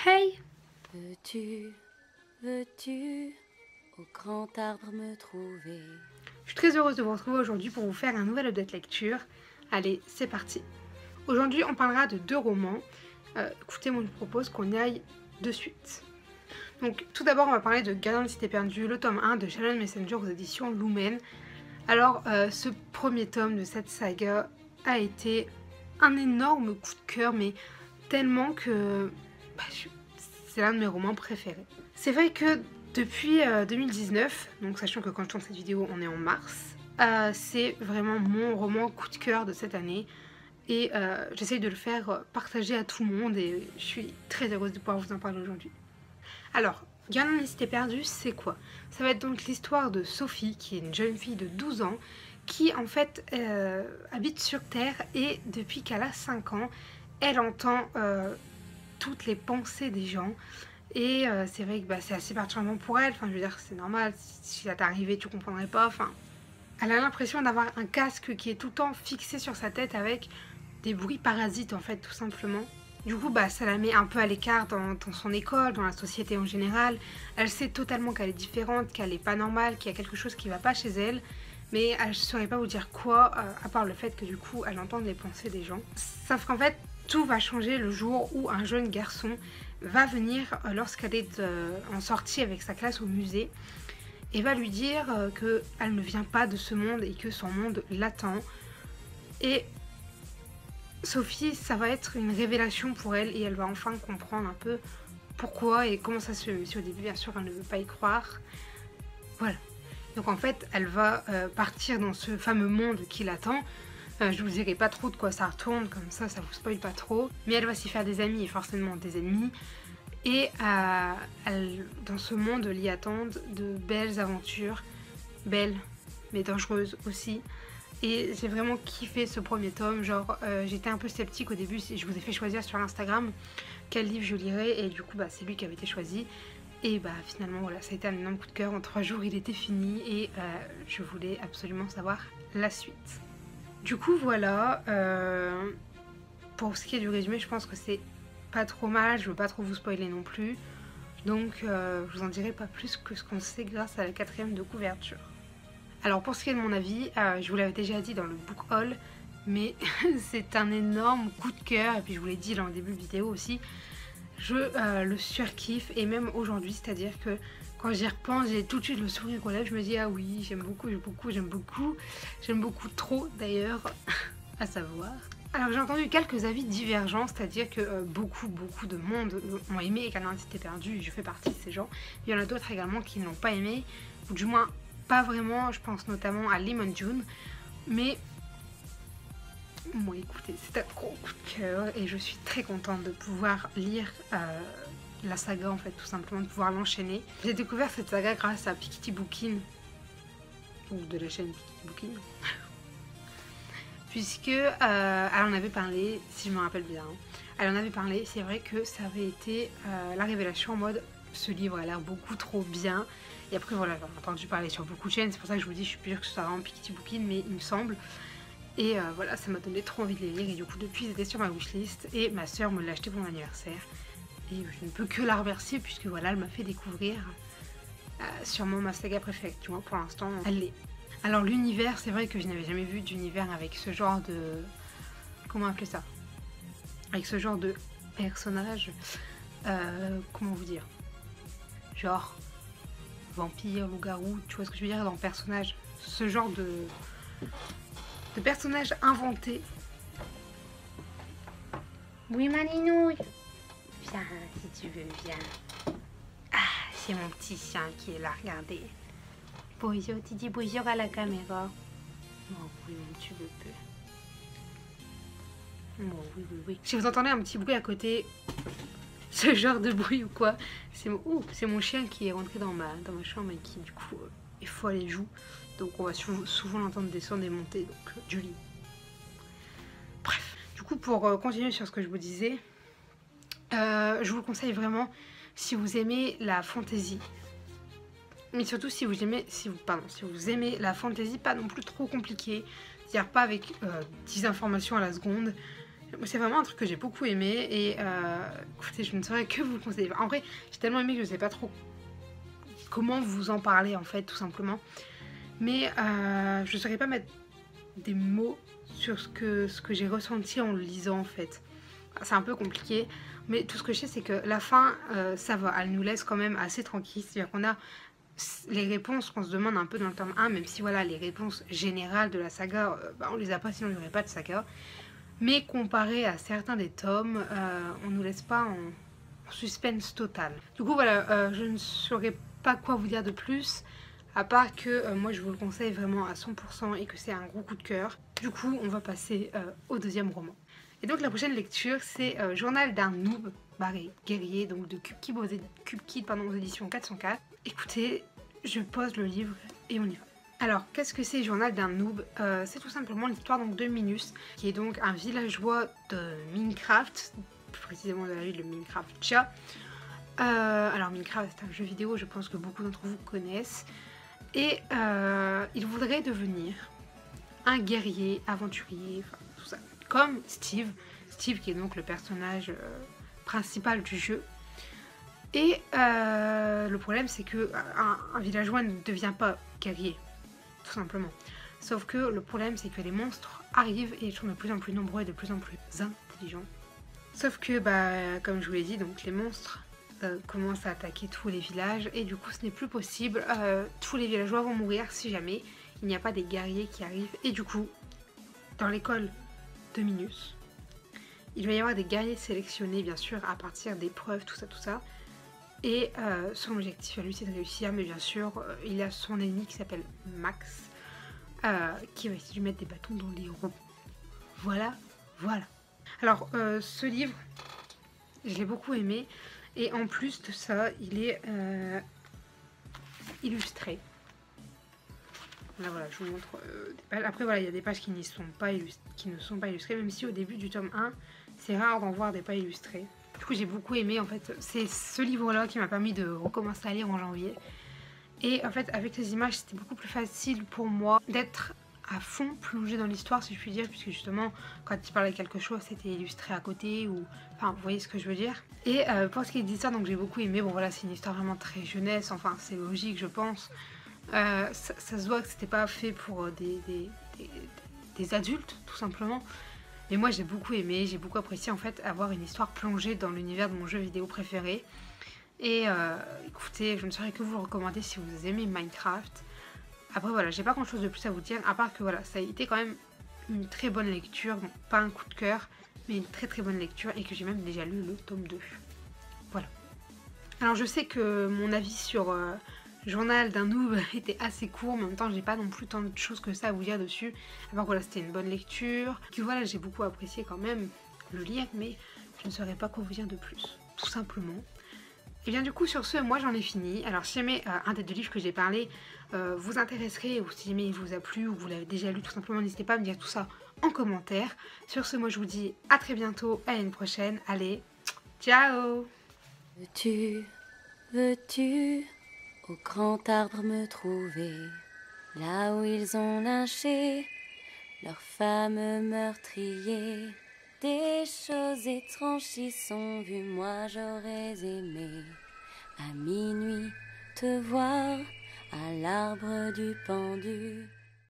Hey! Veux-tu au grand arbre me trouver? Je suis très heureuse de vous retrouver aujourd'hui pour vous faire un nouvel update lecture. Allez, c'est parti! Aujourd'hui, on parlera de deux romans. Écoutez, moi je vous propose qu'on y aille de suite. Donc, tout d'abord, on va parler de Gardien de Cité Perdue, le tome 1 de Shannon Messenger aux éditions Lumen. Alors, ce premier tome de cette saga a été un énorme coup de cœur, mais tellement que c'est l'un de mes romans préférés. C'est vrai que depuis 2019, donc sachant que quand je tourne cette vidéo, on est en mars, c'est vraiment mon roman coup de cœur de cette année. Et j'essaye de le faire partager à tout le monde et je suis très heureuse de pouvoir vous en parler aujourd'hui. Alors, Gardien des Cités Perdues, c'est quoi? Ça va être donc l'histoire de Sophie, qui est une jeune fille de 12 ans, qui en fait habite sur Terre et depuis qu'elle a 5 ans, elle entend toutes les pensées des gens. Et c'est vrai que c'est assez perturbant pour elle, enfin je veux dire c'est normal, si ça t'arrivait tu comprendrais pas, enfin... Elle a l'impression d'avoir un casque qui est tout le temps fixé sur sa tête avec des bruits parasites en fait tout simplement. Du coup ça la met un peu à l'écart dans son école, dans la société en général. Elle sait totalement qu'elle est différente, qu'elle est pas normale, qu'il y a quelque chose qui va pas chez elle. Mais elle ne saurait pas vous dire quoi, à part le fait que du coup elle entend les pensées des gens. Sauf qu'en fait tout va changer le jour où un jeune garçon va venir lorsqu'elle est en sortie avec sa classe au musée et va lui dire qu'elle ne vient pas de ce monde et que son monde l'attend. Et Sophie, ça va être une révélation pour elle et elle va enfin comprendre un peu pourquoi et comment ça se fait, même si au début bien sûr elle ne veut pas y croire. Voilà. Donc en fait elle va partir dans ce fameux monde qui l'attend. Je vous dirai pas trop de quoi ça retourne, comme ça vous spoil pas trop. Mais elle va s'y faire des amis et forcément des ennemis. Et dans ce monde l'y attendent de belles aventures, belles mais dangereuses aussi. Et j'ai vraiment kiffé ce premier tome, genre j'étais un peu sceptique au début, je vous ai fait choisir sur Instagram quel livre je lirais et du coup c'est lui qui avait été choisi. Et finalement voilà, ça a été un énorme coup de cœur, en 3 jours il était fini et je voulais absolument savoir la suite. Du coup voilà, pour ce qui est du résumé je pense que c'est pas trop mal, je veux pas trop vous spoiler non plus. Donc je vous en dirai pas plus que ce qu'on sait grâce à la 4e de couverture. Alors pour ce qui est de mon avis, je vous l'avais déjà dit dans le book haul, mais c'est un énorme coup de cœur, et puis je vous l'ai dit dans le début de vidéo aussi, je le surkiffe, et même aujourd'hui, c'est-à-dire que quand j'y repense, j'ai tout de suite le sourire aux lèvres, je me dis ah oui, j'aime beaucoup, j'aime beaucoup trop d'ailleurs, à savoir. Alors j'ai entendu quelques avis divergents, c'est-à-dire que beaucoup de monde ont aimé Gardien des Cités Perdues, et je fais partie de ces gens. Il y en a d'autres également qui ne l'ont pas aimé, ou du moins pas vraiment, je pense notamment à Lemon June, mais bon écoutez, c'est un gros coup de cœur et je suis très contente de pouvoir lire la saga en fait, tout simplement, de pouvoir l'enchaîner. J'ai découvert cette saga grâce à Piketty Bookin, ou de la chaîne Piketty Bookin, puisque elle en avait parlé, si je me rappelle bien, elle en avait parlé, c'est vrai que ça avait été la révélation en mode ce livre a l'air beaucoup trop bien. Et après voilà, j'en ai entendu parler sur beaucoup de chaînes, c'est pour ça que je vous dis, je suis plus sûre que ce soit vraiment Piketty Bookin, mais il me semble. Et voilà, ça m'a donné trop envie de les lire et du coup depuis ils étaient sur ma wishlist et ma soeur me l'a acheté pour mon anniversaire. Et je ne peux que la remercier puisque voilà, elle m'a fait découvrir sûrement ma saga préférée, tu vois, pour l'instant elle l'est. Alors l'univers, c'est vrai que je n'avais jamais vu d'univers avec ce genre de... comment appeler ça? Avec ce genre de personnage, comment vous dire? Genre vampire, loup-garou, tu vois ce que je veux dire dans le personnage? Ce genre de personnages inventés. Oui, ma ninouille. Viens, si tu veux, viens. Ah, c'est mon petit chien qui est là, regardez. Bonjour, tu dis bonjour à la caméra. Oh oui, mon petit bébé. Oh oui. Si vous entendez un petit bruit à côté, ce genre de bruit ou quoi, c'est mon chien qui est rentré dans ma chambre et qui du coup est fou à les joues. Donc on va souvent l'entendre descendre et monter du lit. Bref, du coup pour continuer sur ce que je vous disais, je vous le conseille vraiment si vous aimez la fantasy. Mais surtout si vous aimez, si vous aimez la fantasy pas non plus trop compliquée, c'est-à-dire pas avec 10 informations à la seconde, C'est vraiment un truc que j'ai beaucoup aimé et écoutez, je ne saurais que vous le conseiller. En vrai, j'ai tellement aimé que je ne sais pas trop comment vous en parler en fait, tout simplement. Mais je ne saurais pas mettre des mots sur ce que j'ai ressenti en le lisant en fait. C'est un peu compliqué, mais tout ce que je sais c'est que la fin, ça va, elle nous laisse quand même assez tranquille. C'est-à-dire qu'on a les réponses qu'on se demande un peu dans le tome 1, même si voilà, les réponses générales de la saga, on les a pas sinon il n'y aurait pas de saga. Mais comparé à certains des tomes, on nous laisse pas en suspense total. Du coup voilà, je ne saurais pas quoi vous dire de plus, à part que moi je vous le conseille vraiment à 100% et que c'est un gros coup de cœur. Du coup on va passer au deuxième roman. Et donc la prochaine lecture c'est Journal d'un noob barré guerrier, donc de Cube Kid aux éditions 404. Écoutez, je pose le livre et on y va. Alors, qu'est-ce que c'est Journal d'un noob? C'est tout simplement l'histoire de Minus, qui est donc un villageois de Minecraft, plus précisément de la ville de Minecraft. Alors Minecraft c'est un jeu vidéo, je pense que beaucoup d'entre vous connaissent. Et il voudrait devenir un guerrier, aventurier, enfin tout ça. Comme Steve qui est donc le personnage principal du jeu. Et le problème c'est que un villageois ne devient pas guerrier, tout simplement. Sauf que le problème c'est que les monstres arrivent et ils sont de plus en plus nombreux et de plus en plus intelligents. Sauf que comme je vous l'ai dit, donc les monstres commencent à attaquer tous les villages et du coup ce n'est plus possible. Tous les villageois vont mourir si jamais il n'y a pas des guerriers qui arrivent. Et du coup, dans l'école de Minus, il va y avoir des guerriers sélectionnés bien sûr à partir d'épreuves, tout ça. Et son objectif à lui c'est de réussir, mais bien sûr il y a son ennemi qui s'appelle Max qui va essayer de lui mettre des bâtons dans les roues. Voilà. Alors ce livre, je l'ai beaucoup aimé et en plus de ça il est illustré. Là voilà, je vous montre des pages. Après voilà, il y a des pages qui ne sont pas illustrées, même si au début du tome 1 c'est rare d'en voir des pas illustrées. Du coup j'ai beaucoup aimé en fait, c'est ce livre là qui m'a permis de recommencer à lire en janvier. Et en fait avec les images c'était beaucoup plus facile pour moi d'être à fond plongée dans l'histoire si je puis dire, puisque justement quand il parlait de quelque chose c'était illustré à côté ou... Enfin vous voyez ce que je veux dire. Et pour ce qui est de l'histoire, donc j'ai beaucoup aimé, bon voilà c'est une histoire vraiment très jeunesse, enfin c'est logique je pense. Ça se voit que c'était pas fait pour des adultes tout simplement. Mais moi j'ai beaucoup aimé, j'ai beaucoup apprécié en fait avoir une histoire plongée dans l'univers de mon jeu vidéo préféré. Et écoutez, je ne saurais que vous le recommander si vous aimez Minecraft. Après voilà, j'ai pas grand chose de plus à vous dire, à part que voilà, ça a été quand même une très bonne lecture, bon, pas un coup de cœur, mais une très bonne lecture et que j'ai même déjà lu le tome 2. Voilà. Alors je sais que mon avis sur Journal d'un noob était assez court, mais en même temps j'ai pas non plus tant de choses que ça à vous dire dessus. Alors voilà, c'était une bonne lecture, que voilà, j'ai beaucoup apprécié quand même le lire, mais je ne saurais pas quoi vous dire de plus, tout simplement. Et bien du coup sur ce, moi j'en ai fini. Alors si jamais un des deux livres que j'ai parlé vous intéresserait, ou si jamais il vous a plu, ou vous l'avez déjà lu tout simplement, n'hésitez pas à me dire tout ça en commentaire. Sur ce, moi je vous dis à très bientôt, à une prochaine, allez, ciao! Veux-tu au grand arbre me trouver, là où ils ont lynché leurs femmes meurtriers? Des choses étranges y sont vues, moi j'aurais aimé à minuit te voir à l'arbre du pendu.